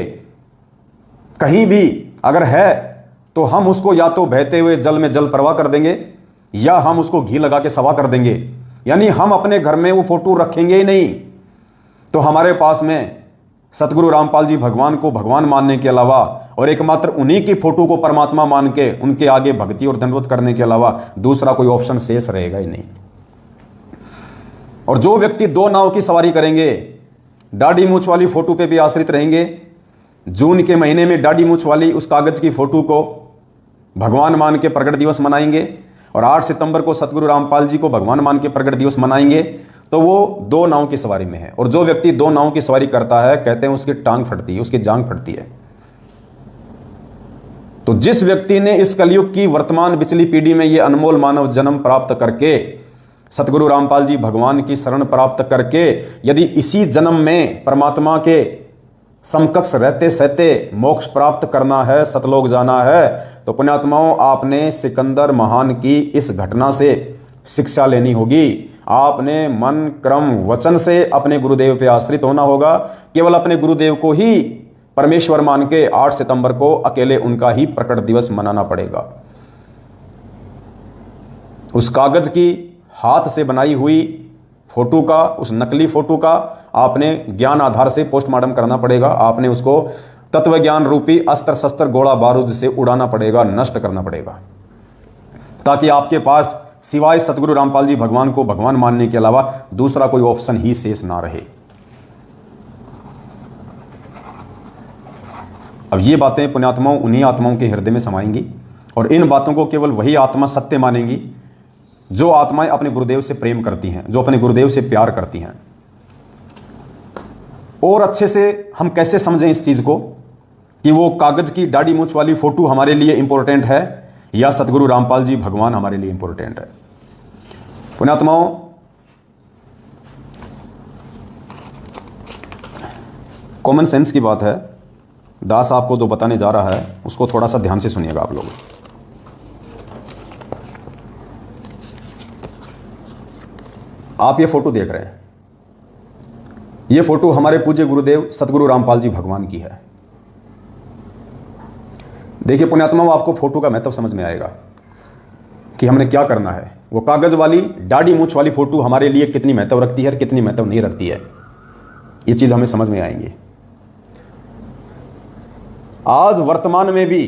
कहीं भी अगर है तो हम उसको या तो बहते हुए जल में जल प्रवाह कर देंगे, या हम उसको घी लगा के सवा कर देंगे, यानी हम अपने घर में वो फोटो रखेंगे ही नहीं। तो हमारे पास में सतगुरु रामपाल जी भगवान को भगवान मानने के अलावा और एकमात्र उन्हीं की फोटो को परमात्मा मान के उनके आगे भक्ति और दंडवत करने के अलावा दूसरा कोई ऑप्शन शेष रहेगा ही नहीं। और जो व्यक्ति 2 नाव की सवारी करेंगे, दाढ़ी मूंछ वाली फोटो पे भी आश्रित रहेंगे, जून के महीने में दाढ़ी मूंछ वाली उस कागज की फोटो को भगवान मान के प्रगट दिवस मनाएंगे, और 8 सितंबर को सतगुरु रामपाल जी को भगवान मान के प्रगट दिवस मनाएंगे, तो वो 2 नाव की सवारी में है। और जो व्यक्ति 2 नाव की सवारी करता है, कहते हैं उसकी टांग फटती है, उसकी जांग फटती है। तो जिस व्यक्ति ने इस कलयुग की वर्तमान पिछली पीढ़ी में ये अनमोल मानव जन्म प्राप्त करके, सतगुरु रामपाल जी भगवान की शरण प्राप्त करके, यदि इसी जन्म में परमात्मा के समकक्ष रहते सहते मोक्ष प्राप्त करना है, सतलोक जाना है, तो पुण्यात्माओं, आपने सिकंदर महान की इस घटना से शिक्षा लेनी होगी। आपने मन, क्रम, वचन से अपने गुरुदेव पे आश्रित होना होगा। केवल अपने गुरुदेव को ही परमेश्वर मान के 8 सितंबर को अकेले उनका ही प्रकट दिवस मनाना पड़ेगा। उस कागज की हाथ से बनाई हुई फोटो का, उस नकली फोटो का आपने ज्ञान आधार से पोस्टमार्टम करना पड़ेगा। आपने उसको तत्व ज्ञान रूपी अस्त्र शस्त्र गोला बारूद से उड़ाना पड़ेगा, नष्ट करना पड़ेगा, ताकि आपके पास सिवाय सतगुरु रामपाल जी भगवान को भगवान मानने के अलावा दूसरा कोई ऑप्शन ही शेष ना रहे। अब ये बातें पुण्यात्माओं उन्हीं आत्माओं के हृदय में समाएंगी और इन बातों को केवल वही आत्मा सत्य मानेंगी जो आत्माएं अपने गुरुदेव से प्रेम करती हैं, जो अपने गुरुदेव से प्यार करती हैं। और अच्छे से हम कैसे समझें इस चीज को कि वो कागज की दाढ़ी मूंछ वाली फोटो हमारे लिए इंपॉर्टेंट है या सतगुरु रामपाल जी भगवान हमारे लिए इंपॉर्टेंट है। पुण्यात्माओं, कॉमन सेंस की बात है। दास आपको जो बताने जा रहा है उसको थोड़ा सा ध्यान से सुनिएगा आप लोग। आप ये फोटो देख रहे हैं, ये फोटो हमारे पूज्य गुरुदेव सतगुरु रामपाल जी भगवान की है। देखिए पुण्यात्माओं, आपको फोटो का महत्व समझ में आएगा कि हमने क्या करना है। वो कागज वाली दाढ़ी मूंछ वाली फोटो हमारे लिए कितनी महत्व रखती है और कितनी महत्व नहीं रखती है, ये चीज हमें समझ में आएंगी। आज वर्तमान में भी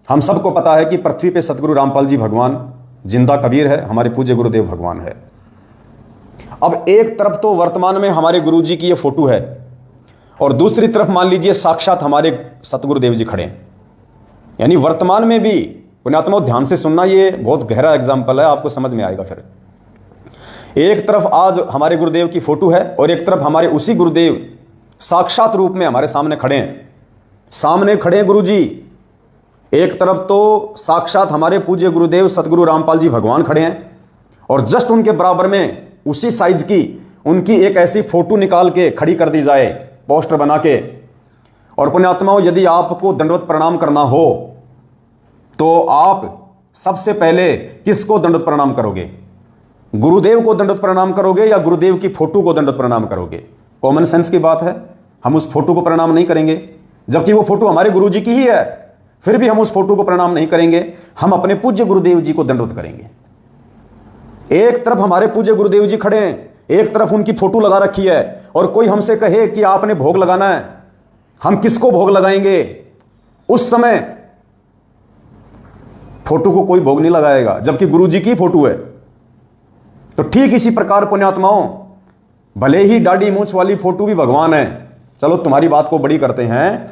हम सबको पता है कि पृथ्वी पे सतगुरु रामपाल जी भगवान जिंदा कबीर है, हमारे पूज्य गुरुदेव भगवान है। अब एक तरफ तो वर्तमान में हमारे गुरुजी की ये फोटो है और दूसरी तरफ मान लीजिए साक्षात हमारे सतगुरुदेव जी खड़े हैं। यानी वर्तमान में भी, पुण्यात्माओं ध्यान से सुनना, ये बहुत गहरा एग्जाम्पल है, आपको समझ में आएगा फिर। एक तरफ आज हमारे गुरुदेव की फोटो है और एक तरफ हमारे उसी गुरुदेव साक्षात रूप में हमारे सामने खड़े हैं। सामने खड़े हैं गुरुजी, एक तरफ तो साक्षात हमारे पूज्य गुरुदेव सतगुरु रामपाल जी भगवान खड़े हैं और जस्ट उनके बराबर में उसी साइज की उनकी एक ऐसी फोटो निकाल के खड़ी कर दी जाए, पोस्टर बना के। और पुण्यात्माओं, यदि आपको दंडवत प्रणाम करना हो तो आप सबसे पहले किसको दंडवत प्रणाम करोगे? गुरुदेव को दंडवत प्रणाम करोगे या गुरुदेव की फोटो को दंडवत प्रणाम करोगे? कॉमन सेंस की बात है, हम उस फोटो को प्रणाम नहीं करेंगे, जबकि वो फोटो हमारे गुरुजी की ही है, फिर भी हम उस फोटो को प्रणाम नहीं करेंगे, हम अपने पूज्य गुरुदेव जी को दंडवत करेंगे। एक तरफ हमारे पूज्य गुरुदेव जी खड़े हैं, एक तरफ उनकी फोटो लगा रखी है और कोई हमसे कहे कि आपने भोग लगाना है, हम किसको भोग लगाएंगे? उस समय फोटो को कोई भोग नहीं लगाएगा, जबकि गुरुजी की फोटो है। तो ठीक इसी प्रकार पुण्यात्माओं, भले ही दाढ़ी मूंछ वाली फोटो भी भगवान है, चलो तुम्हारी बात को बड़ी करते हैं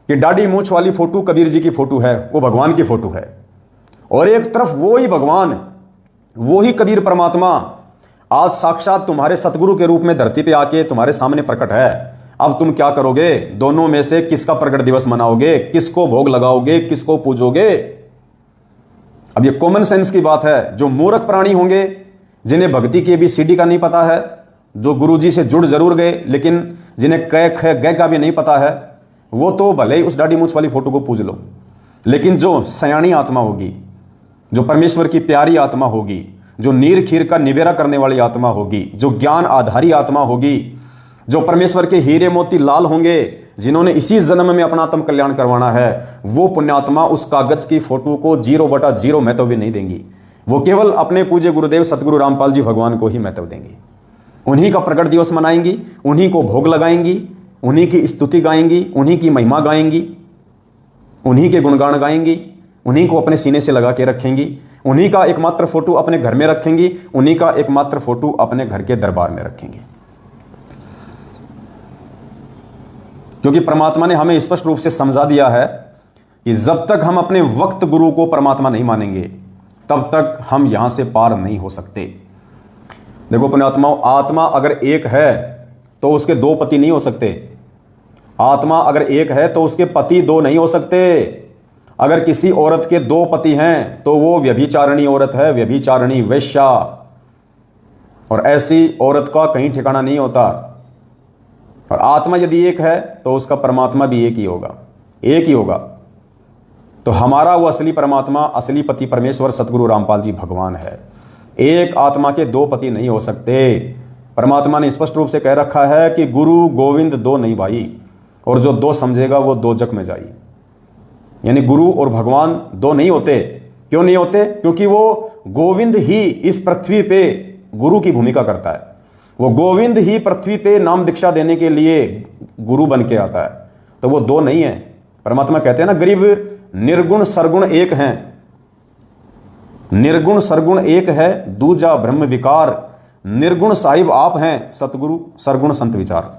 कि दाढ़ी मूंछ वाली फोटो कबीर जी की फोटो है, वो भगवान की फोटो है, और एक तरफ वो ही भगवान, वो ही कबीर परमात्मा आज साक्षात तुम्हारे सतगुरु के रूप में धरती पे आके तुम्हारे सामने प्रकट है। अब तुम क्या करोगे? दोनों में से किसका प्रकट दिवस मनाओगे? किसको भोग लगाओगे? किसको पूजोगे? अब ये कॉमन सेंस की बात है। जो मूर्ख प्राणी होंगे, जिन्हें भक्ति की ABCD का नहीं पता है, जो गुरुजी से जुड़ जरूर गए लेकिन जिन्हें क ख ग का भी नहीं पता है, वो तो भले ही उस दाढ़ी मूंछ वाली फोटो को पूज लो। लेकिन जो सयानी आत्मा होगी, जो परमेश्वर की प्यारी आत्मा होगी, जो नीर खीर का निबेरा करने वाली आत्मा होगी, जो ज्ञान आधारी आत्मा होगी, जो परमेश्वर के हीरे मोती लाल होंगे, जिन्होंने इसी जन्म में अपना आत्म कल्याण करवाना है, वो पुण्यात्मा उस कागज की फोटो को 0/0 महत्व भी नहीं देंगी। वो केवल अपने पूज्य गुरुदेव सतगुरु रामपाल जी भगवान को ही महत्व देंगी। उन्हीं का प्रकट दिवस मनाएंगी, उन्हीं को भोग लगाएंगी, उन्हीं की स्तुति गाएंगी, उन्हीं की महिमा गाएंगी, उन्हीं के गुणगान गाएंगी, उन्हीं को अपने सीने से लगा के रखेंगी, उन्हीं का एकमात्र फोटो अपने घर में रखेंगी, उन्हीं का एकमात्र फोटो अपने घर के दरबार में रखेंगी। क्योंकि परमात्मा ने हमें स्पष्ट रूप से समझा दिया है कि जब तक हम अपने वक्त गुरु को परमात्मा नहीं मानेंगे, तब तक हम यहां से पार नहीं हो सकते। देखो पुण्यात्माओं, आत्मा अगर एक है तो उसके 2 पति नहीं हो सकते। आत्मा अगर एक है तो उसके पति 2 नहीं हो सकते। अगर किसी औरत के 2 पति हैं तो वो व्यभिचारिणी औरत है, व्यभिचारिणी वेश्या, और ऐसी औरत का कहीं ठिकाना नहीं होता। और आत्मा यदि एक है तो उसका परमात्मा भी एक ही होगा, एक ही होगा। तो हमारा वो असली परमात्मा, असली पति परमेश्वर सतगुरु रामपाल जी भगवान है। एक आत्मा के 2 पति नहीं हो सकते। परमात्मा ने स्पष्ट रूप से कह रखा है कि गुरु गोविंद 2 नहीं भाई, और जो 2 समझेगा वो 2 जग में जाई। यानी गुरु और भगवान 2 नहीं होते। क्यों नहीं होते? क्योंकि वो गोविंद ही इस पृथ्वी पे गुरु की भूमिका करता है। वो गोविंद ही पृथ्वी पे नाम दीक्षा देने के लिए गुरु बन के आता है, तो वो दो नहीं है। परमात्मा कहते हैं ना, गरीब निर्गुण सरगुण एक हैं, निर्गुण सरगुण एक है, दूजा ब्रह्म विकार, निर्गुण साहिब आप हैं, सतगुरु सरगुण संत विचार।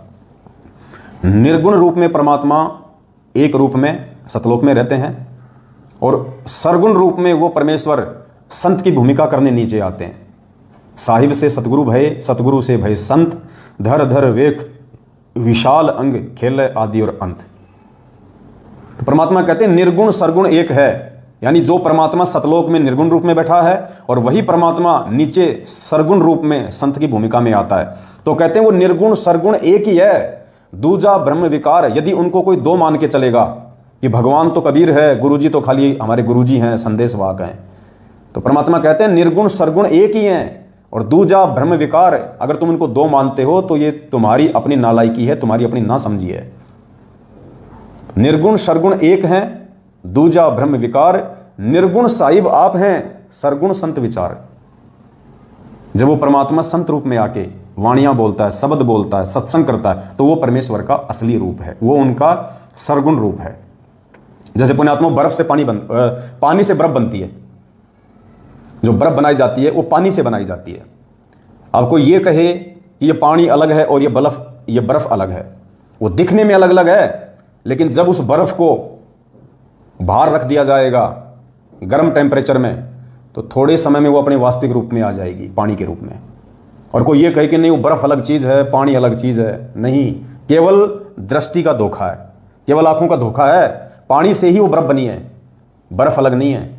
निर्गुण रूप में परमात्मा एक रूप में सतलोक में रहते हैं, और सरगुण रूप में वो परमेश्वर संत की भूमिका करने नीचे आते हैं। साहिब से सतगुरु भय, सतगुरु से भय संत, धर धर वेख विशाल अंग, खेल आदि और अंत। तो परमात्मा कहते हैं निर्गुण सरगुण एक है, यानी जो परमात्मा सतलोक में निर्गुण रूप में बैठा है और वही परमात्मा नीचे सरगुण रूप में संत की भूमिका में आता है। तो कहते हैं वो निर्गुण सरगुण एक ही है, दूजा ब्रह्म विकार। यदि उनको कोई दो मान के चलेगा कि भगवान तो कबीर है, गुरुजी तो खाली हमारे गुरुजी हैं, संदेशवाहक हैं, तो परमात्मा कहते हैं निर्गुण सरगुण एक ही हैं, और दूजा ब्रह्म विकार। अगर तुम इनको दो मानते हो तो ये तुम्हारी अपनी नालायकी है, तुम्हारी अपनी नासमझी है। निर्गुण सरगुण एक हैं, दूजा ब्रह्म विकार, निर्गुण साहिब आप हैं, सरगुण संत विचार। जब वो परमात्मा संत रूप में आके वाणियां बोलता है, शब्द बोलता है, सत्संग करता है, तो वो परमेश्वर का असली रूप है, वो उनका सरगुण रूप है। जैसे पुण्यात्मा बर्फ से पानी से बर्फ बनती है, जो बर्फ बनाई जाती है वो पानी से बनाई जाती है। आपको ये कहे कि ये पानी अलग है और ये बर्फ अलग है, वो दिखने में अलग अलग है, लेकिन जब उस बर्फ को बाहर रख दिया जाएगा गर्म टेम्परेचर में, तो थोड़े समय में वो अपने वास्तविक रूप में आ जाएगी, पानी के रूप में। और कोई ये कहे कि नहीं वो बर्फ अलग चीज़ है, पानी अलग चीज़ है, नहीं, केवल दृष्टि का धोखा है, केवल आंखों का धोखा है। पानी से ही वो बर्फ बनी है, बर्फ अलग नहीं है।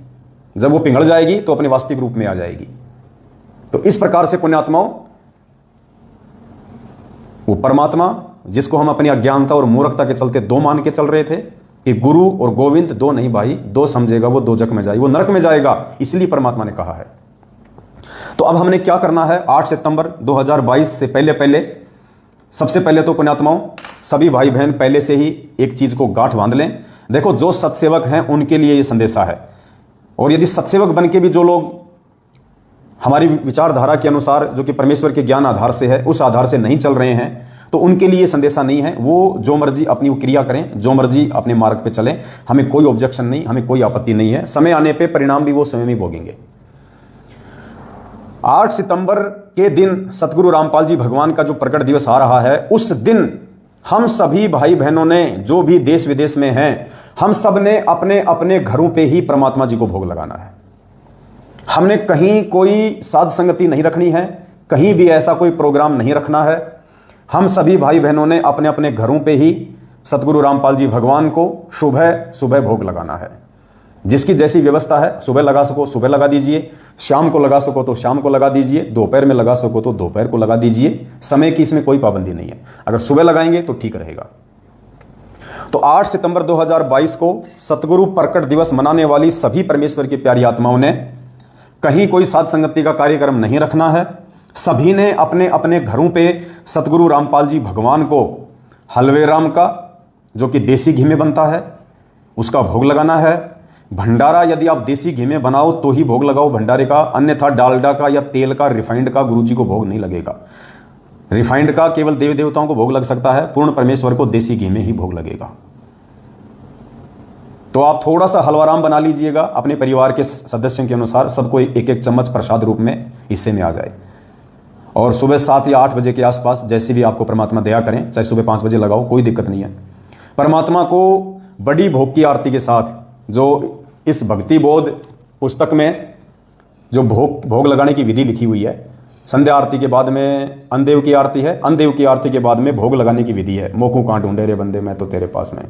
जब वो पिघल जाएगी तो अपने वास्तविक रूप में आ जाएगी। तो इस प्रकार से पुण्यात्माओं, वो परमात्मा जिसको हम अपनी अज्ञानता और मूर्खता के चलते दो मान के चल रहे थे कि गुरु और गोविंद दो नहीं भाई, दो समझेगा वो दोजक में जाएगा, वो नरक में जाएगा, इसलिए परमात्मा ने कहा है। तो अब हमने क्या करना है? 8 सितंबर 2022 से पहले सबसे पहले तो पुण्यात्माओं, सभी भाई बहन पहले से ही एक चीज को गांठ बांध लें। देखो, जो सत्सेवक हैं उनके लिए ये संदेशा है, और यदि सत्सेवक बन के भी जो लोग हमारी विचारधारा के अनुसार, जो कि परमेश्वर के ज्ञान आधार से है, उस आधार से नहीं चल रहे हैं, तो उनके लिए संदेशा नहीं है। वो जो मर्जी अपनी क्रिया करें, जो मर्जी अपने मार्ग पे चलें, हमें कोई ऑब्जेक्शन नहीं, हमें कोई आपत्ति नहीं है। समय आने पे परिणाम भी वो स्वयं ही भोगेंगे। 8 सितंबर के दिन सतगुरु रामपाल जी भगवान का जो प्रकट दिवस आ रहा है, उस दिन हम सभी भाई बहनों ने, जो भी देश विदेश में हैं, हम सब ने अपने अपने घरों पे ही परमात्मा जी को भोग लगाना है। हमने कहीं कोई साध संगति नहीं रखनी है, कहीं भी ऐसा कोई प्रोग्राम नहीं रखना है। हम सभी भाई बहनों ने अपने अपने घरों पे ही सतगुरु रामपाल जी भगवान को सुबह सुबह भोग लगाना है। जिसकी जैसी व्यवस्था है, सुबह लगा सको सुबह लगा दीजिए, शाम को लगा सको तो शाम को लगा दीजिए, दोपहर में लगा सको तो दोपहर को लगा दीजिए। समय की इसमें कोई पाबंदी नहीं है, अगर सुबह लगाएंगे तो ठीक रहेगा। तो 8 सितंबर 2022 को सतगुरु प्रकट दिवस मनाने वाली सभी परमेश्वर की प्यारी आत्माओं ने कहीं कोई साध संगति का कार्यक्रम नहीं रखना है। सभी ने अपने अपने घरों पे सतगुरु रामपाल जी भगवान को हलवे राम का, जो कि देसी घी में बनता है, उसका भोग लगाना है। भंडारा यदि आप देसी घी में बनाओ तो ही भोग लगाओ भंडारे का, अन्यथा डालडा का या तेल का, रिफाइंड का गुरु जी को भोग नहीं लगेगा। रिफाइंड का केवल देवी देवताओं को भोग लग सकता है, पूर्ण परमेश्वर को देसी घी में ही भोग लगेगा। तो आप थोड़ा सा हलवाराम बना लीजिएगा, अपने परिवार के सदस्यों के अनुसार सबको एक एक चम्मच प्रसाद रूप में हिस्से में आ जाए। और सुबह 7 या 8 बजे के आसपास जैसे भी आपको परमात्मा दया करें, चाहे सुबह 5 बजे लगाओ, कोई दिक्कत नहीं है। परमात्मा को बड़ी भोग की आरती के साथ, जो इस भक्ति बोध पुस्तक में जो भोग लगाने की विधि लिखी हुई है, संध्या आरती के बाद में अनदेव की आरती है, अनदेव की आरती के बाद में भोग लगाने की विधि है। मोकू कहाँ ढूंढे रे बंदे, मैं तो तेरे पास में,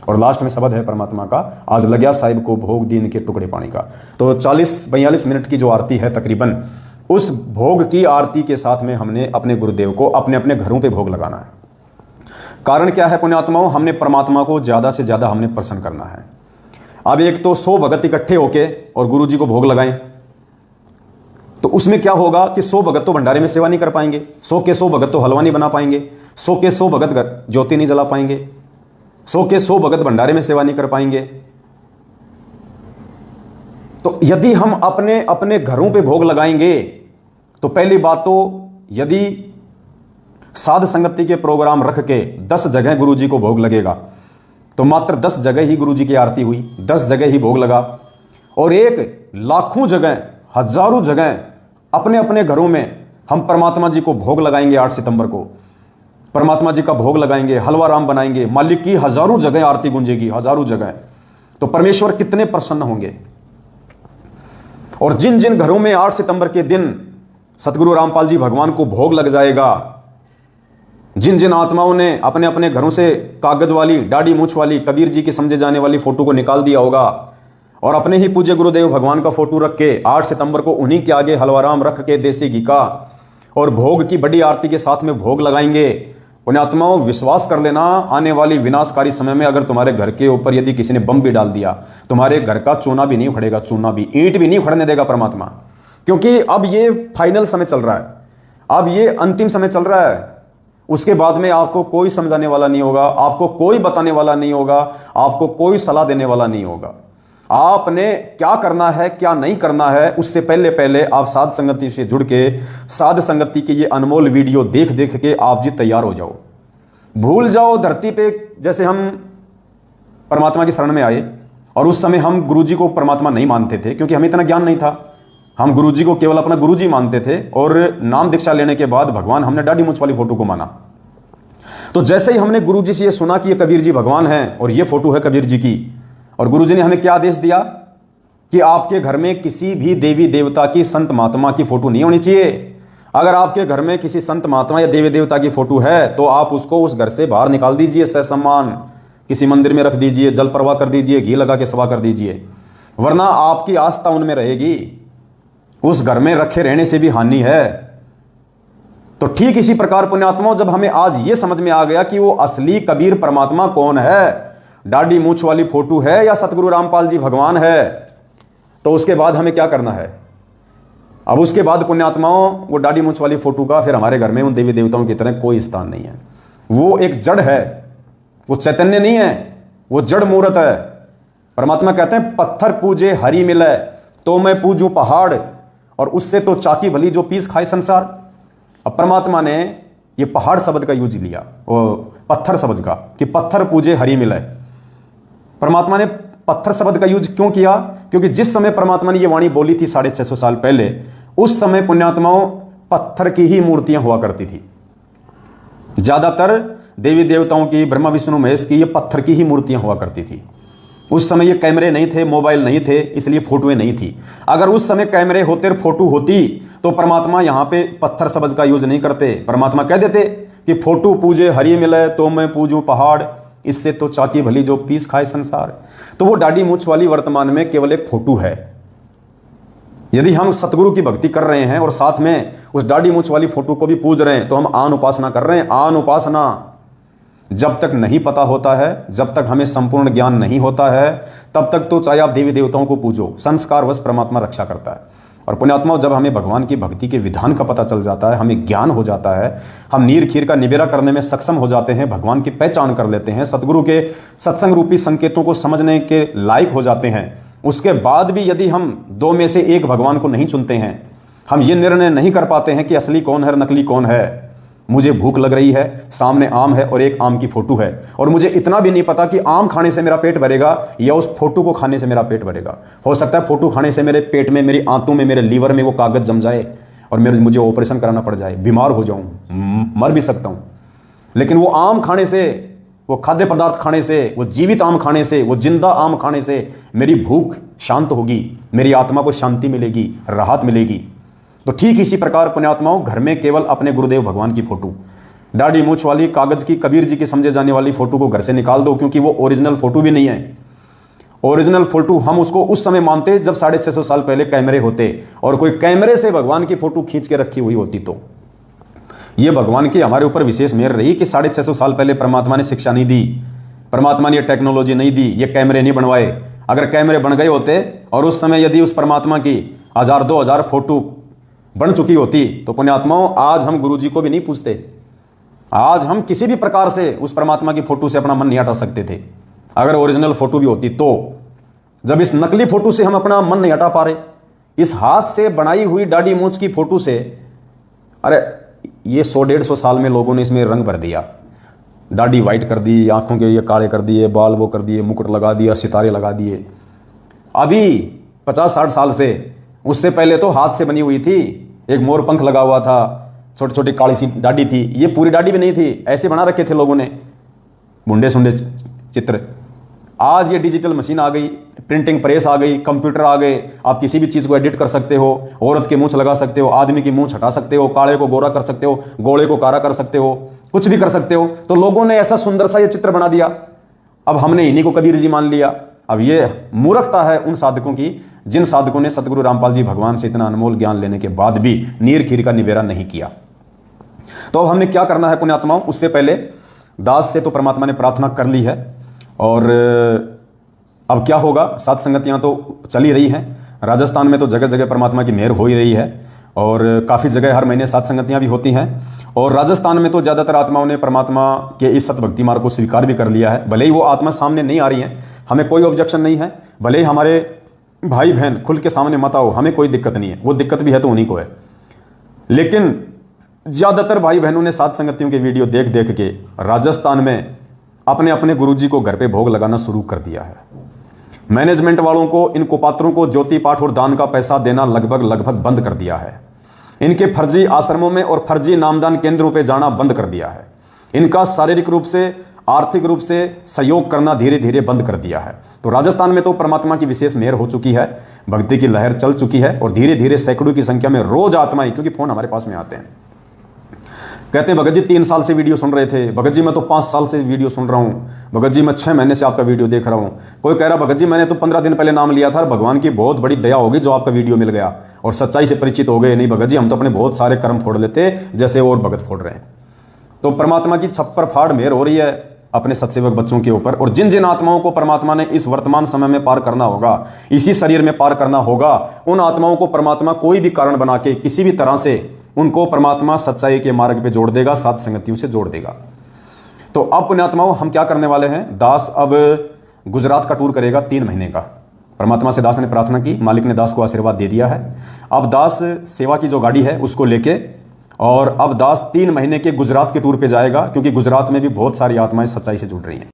और लास्ट में शब्द है परमात्मा का, आज लग्या साहिब को भोग दीन के टुकड़े पानी का। तो 40-42 मिनट की जो आरती है तकरीबन, उस भोग की आरती के साथ में हमने अपने गुरुदेव को अपने अपने घरों पे भोग लगाना है। कारण क्या है पुण्यात्माओं? हमने परमात्मा को ज़्यादा से ज़्यादा हमने प्रसन्न करना है। अब एक तो 100 भगत इकट्ठे होके और गुरु जी को भोग लगाएं, तो उसमें क्या होगा कि 100 भगत तो भंडारे में सेवा नहीं कर पाएंगे, 100 के 100 भगत तो हलवा नहीं बना पाएंगे, 100 के 100 भगत ज्योति नहीं जला पाएंगे, 100 के 100 भगत भंडारे में सेवा नहीं कर पाएंगे। तो यदि हम अपने अपने घरों पे भोग लगाएंगे, तो पहली बात तो यदि साध संगति के प्रोग्राम रख के 10 जगह गुरुजी को भोग लगेगा, तो मात्र 10 जगह ही गुरुजी की आरती हुई, 10 जगह ही भोग लगा। और एक लाखों जगह, हजारों जगह अपने अपने घरों में हम परमात्मा जी को भोग लगाएंगे। 8 सितंबर को परमात्मा जी का भोग लगाएंगे, हलवा राम बनाएंगे, मालिक की हजारों जगह आरती गूंजेगी, हजारों जगह। तो परमेश्वर कितने प्रसन्न होंगे। और जिन जिन घरों में 8 सितंबर के दिन सतगुरु रामपाल जी भगवान को भोग लग जाएगा, जिन जिन आत्माओं ने अपने अपने घरों से कागज वाली, दाढ़ी मूछ वाली, कबीर जी की समझे जाने वाली फोटो को निकाल दिया होगा और अपने ही पूज्य गुरुदेव भगवान का फोटो रख के 8 सितंबर को उन्हीं के आगे हलवाराम रख के देसी घी का और भोग की बड़ी आरती के साथ में भोग लगाएंगे। पुण्यात्माओं, विश्वास कर लेना, आने वाली विनाशकारी समय में अगर तुम्हारे घर के ऊपर यदि किसी ने बम भी डाल दिया, तुम्हारे घर का चूना भी नहीं उखड़ेगा, चूना भी, ईंट भी नहीं उखड़ने देगा परमात्मा। क्योंकि अब ये फाइनल समय चल रहा है, अब ये अंतिम समय चल रहा है। उसके बाद में आपको कोई समझाने वाला नहीं होगा, आपको कोई बताने वाला नहीं होगा, आपको कोई सलाह देने वाला नहीं होगा। आपने क्या करना है, क्या नहीं करना है, उससे पहले पहले आप साध संगति से जुड़ के साध संगति की ये अनमोल वीडियो देख देख के आप जी तैयार हो जाओ। भूल जाओ धरती पे जैसे हम परमात्मा की शरण में आए और उस समय हम गुरुजी को परमात्मा नहीं मानते थे, क्योंकि हमें इतना ज्ञान नहीं था। हम गुरुजी को केवल अपना गुरुजी मानते थे और नाम दीक्षा लेने के बाद भगवान हमने दाढ़ी मूछ वाली फोटो को माना। तो जैसे ही हमने गुरुजी से ये सुना कि ये कबीर जी भगवान हैं और ये फोटो है कबीर जी की, और गुरुजी ने हमें क्या आदेश दिया कि आपके घर में किसी भी देवी देवता की, संत महात्मा की फोटो नहीं होनी चाहिए। अगर आपके घर में किसी संत महात्मा या देवी देवता की फोटो है तो आप उसको उस घर से बाहर निकाल दीजिए, ससम्मान किसी मंदिर में रख दीजिए, जल प्रवाह कर दीजिए, घी लगा के सवा कर दीजिए, वरना आपकी आस्था उनमें रहेगी। उस घर में रखे रहने से भी हानि है। तो ठीक इसी प्रकार पुण्यात्माओं, जब हमें आज ये समझ में आ गया कि वो असली कबीर परमात्मा कौन है, दाढ़ी मूछ वाली फोटो है या सतगुरु रामपाल जी भगवान है, तो उसके बाद हमें क्या करना है। अब उसके बाद पुण्यात्माओं, वो दाढ़ी मूछ वाली फोटो का फिर हमारे घर में उन देवी देवताओं की तरह कोई स्थान नहीं है। वो एक जड़ है, वो चैतन्य नहीं है, वो जड़ मूर्त है। परमात्मा कहते हैं पत्थर पूजे हरि मिले तो मैं पूजूं पहाड़, और उससे तो चाकी भली जो पीस खाए संसार। अब परमात्मा ने ये पहाड़ शब्द का यूज लिया, वो पत्थर शब्द का, कि पत्थर पूजे हरि मिले। परमात्मा ने पत्थर शब्द का यूज क्यों किया? क्योंकि जिस समय परमात्मा ने ये वाणी बोली थी 650 साल पहले, उस समय पुण्यात्माओं पत्थर की ही मूर्तियां हुआ करती थी। ज्यादातर देवी देवताओं की, ब्रह्मा विष्णु महेश की, ये पत्थर की ही मूर्तियां हुआ करती थी। उस समय ये कैमरे नहीं थे, मोबाइल नहीं थे, इसलिए फोटोएं नहीं थी। अगर उस समय कैमरे होते और फोटो होती तो परमात्मा यहां पे पत्थर शब्द का यूज नहीं करते। परमात्मा कह देते कि फोटो पूजे हरि मिले तो मैं पूजूं पहाड़, इससे तो चाकी भली जो पीस खाए संसार। तो वो दाढ़ी मूछ वाली वर्तमान में केवल एक फोटो है। यदि हम सतगुरु की भक्ति कर रहे हैं और साथ में उस दाढ़ी मूछ वाली फोटो को भी पूज रहे हैं तो हम आन उपासना कर रहे हैं। आन उपासना जब तक नहीं पता होता है, जब तक हमें संपूर्ण ज्ञान नहीं होता है, तब तक तो चाहे आप देवी देवताओं को पूजो, संस्कारवश परमात्मा रक्षा करता है। और पुण्यात्मा, जब हमें भगवान की भक्ति के विधान का पता चल जाता है, हमें ज्ञान हो जाता है, हम नीर खीर का निबेरा करने में सक्षम हो जाते हैं, भगवान की पहचान कर लेते हैं, सतगुरु के सत्संग रूपी संकेतों को समझने के लायक हो जाते हैं, उसके बाद भी यदि हम दो में से एक भगवान को नहीं चुनते हैं, हम ये निर्णय नहीं कर पाते हैं कि असली कौन है, नकली कौन है। मुझे भूख लग रही है, सामने आम है और एक आम की फोटो है, और मुझे इतना भी नहीं पता कि आम खाने से मेरा पेट भरेगा या उस फोटो को खाने से मेरा पेट भरेगा। हो सकता है फोटो खाने से मेरे पेट में, मेरी आंतों में, मेरे लीवर में वो कागज जम जाए और मुझे ऑपरेशन कराना पड़ जाए, बीमार हो जाऊं, मर भी सकता हूं। लेकिन वो आम खाने से, वो खाद्य पदार्थ खाने से, वो जीवित आम खाने से, वो जिंदा आम खाने से मेरी भूख शांत होगी, मेरी आत्मा को शांति मिलेगी, राहत मिलेगी। तो ठीक इसी प्रकार पुण्यात्माओं, घर में केवल अपने गुरुदेव भगवान की फोटो, दाढ़ी मूछ वाली, कागज की, कबीर जी की समझे जाने वाली फोटो को घर से निकाल दो, क्योंकि वो ओरिजिनल फोटो भी नहीं है। ओरिजिनल फोटो हम उसको उस समय मानते जब 650 साल पहले कैमरे होते और कोई कैमरे से भगवान की फोटो खींच के रखी हुई होती। तो ये भगवान की हमारे ऊपर विशेष मेहर रही कि 650 साल पहले परमात्मा ने शिक्षा नहीं दी, परमात्मा ने टेक्नोलॉजी नहीं दी, ये कैमरे नहीं बनवाए। अगर कैमरे बन गए होते और उस समय यदि उस परमात्मा की 1000-2000 फोटो बन चुकी होती तो पुण्यात्माओं, आज हम गुरुजी को भी नहीं पूछते। आज हम किसी भी प्रकार से उस परमात्मा की फोटो से अपना मन नहीं हटा सकते थे, अगर ओरिजिनल फोटो भी होती तो। जब इस नकली फोटो से हम अपना मन नहीं हटा पा रहे, इस हाथ से बनाई हुई दाढ़ी मूछ की फोटो से, अरे ये 100-150 साल में लोगों ने इसमें रंग भर दिया, दाढ़ी वाइट कर दी, आंखों के ये काले कर दिए, बाल वो कर दिए, मुकुट लगा दिया, सितारे लगा दिए। अभी 50-60 साल से, उससे पहले तो हाथ से बनी हुई थी, एक मोर पंख लगा हुआ था, छोटी छोटी काली सी दाढ़ी थी, ये पूरी दाढ़ी भी नहीं थी, ऐसे बना रखे थे लोगों ने बुंडे सुंडे चित्र। आज ये डिजिटल मशीन आ गई, प्रिंटिंग प्रेस आ गई, कंप्यूटर आ गए, आप किसी भी चीज़ को एडिट कर सकते हो, औरत के मूंछ लगा सकते हो, आदमी की मूंछ हटा सकते हो, काले को गोरा कर सकते हो, गोले को काला कर सकते हो, कुछ भी कर सकते हो। तो लोगों ने ऐसा सुंदर सा ये चित्र बना दिया, अब हमने इन्हीं को कबीर जी मान लिया। अब ये मूर्खता है उन साधकों की जिन साधकों ने सतगुरु रामपाल जी भगवान से इतना अनमोल ज्ञान लेने के बाद भी नीर खीर का निबेरा नहीं किया। तो अब हमने क्या करना है पुण्यात्माओं? उससे पहले दास से तो परमात्मा ने प्रार्थना कर ली है, और अब क्या होगा? सात संगतियां तो चल ही रही हैं, राजस्थान में तो जगह जगह परमात्मा की मेहर हो ही रही है, और काफ़ी जगह हर महीने सात संगतियां भी होती हैं। और राजस्थान में तो ज़्यादातर आत्माओं ने परमात्मा के इस सत भक्ति मार्ग को स्वीकार भी कर लिया है। भले ही वो आत्मा सामने नहीं आ रही है, हमें कोई ऑब्जेक्शन नहीं है, भले ही हमारे भाई बहन खुल के सामने मत आओ, हमें कोई दिक्कत नहीं है, वो दिक्कत भी है तो उन्हीं को है। लेकिन ज़्यादातर भाई बहनों ने सात संगतियों के वीडियो देख देख के राजस्थान में अपने अपने गुरुजी को घर पे भोग लगाना शुरू कर दिया है। मैनेजमेंट वालों को, इन कुपात्रों को ज्योति पाठ और दान का पैसा देना लगभग बंद कर दिया है। इनके फर्जी आश्रमों में और फर्जी नामदान केंद्रों पे जाना बंद कर दिया है। इनका शारीरिक रूप से, आर्थिक रूप से सहयोग करना धीरे धीरे बंद कर दिया है। तो राजस्थान में तो परमात्मा की विशेष मेहर हो चुकी है, भक्ति की लहर चल चुकी है, और धीरे धीरे सैकड़ों की संख्या में रोज आत्माएं, क्योंकि फोन हमारे पास में आते हैं, कहते हैं भगत जी 3 साल से वीडियो सुन रहे थे, भगत जी मैं तो 5 साल से वीडियो सुन रहा हूँ, भगत जी मैं 6 महीने से आपका वीडियो देख रहा हूँ। कोई कह रहा भगत जी मैंने तो 15 दिन पहले नाम लिया था, भगवान की बहुत बड़ी दया होगी जो आपका वीडियो मिल गया और सच्चाई से परिचित हो गए। नहीं भगत जी, हम तो अपने बहुत सारे कर्म फोड़ लेते जैसे और भगत फोड़ रहे हैं। तो परमात्मा की छप्पर फाड़ मेहर हो रही है अपने सत्सेवक बच्चों के ऊपर, और जिन जिन आत्माओं को परमात्मा ने इस वर्तमान समय में पार करना होगा, इसी शरीर में पार करना होगा, उन आत्माओं को परमात्मा कोई भी कारण बना के किसी भी तरह से उनको परमात्मा सच्चाई के मार्ग पे जोड़ देगा, सात संगतियों से जोड़ देगा। तो अब पुण्यात्माओं हम क्या करने वाले हैं? दास अब गुजरात का टूर करेगा 3 महीने का। परमात्मा से दास ने प्रार्थना की, मालिक ने दास को आशीर्वाद दे दिया है। अब दास सेवा की जो गाड़ी है उसको लेके, और अब दास 3 महीने के गुजरात के टूर पे जाएगा, क्योंकि गुजरात में भी बहुत सारी आत्माएं सच्चाई से जुड़ रही हैं।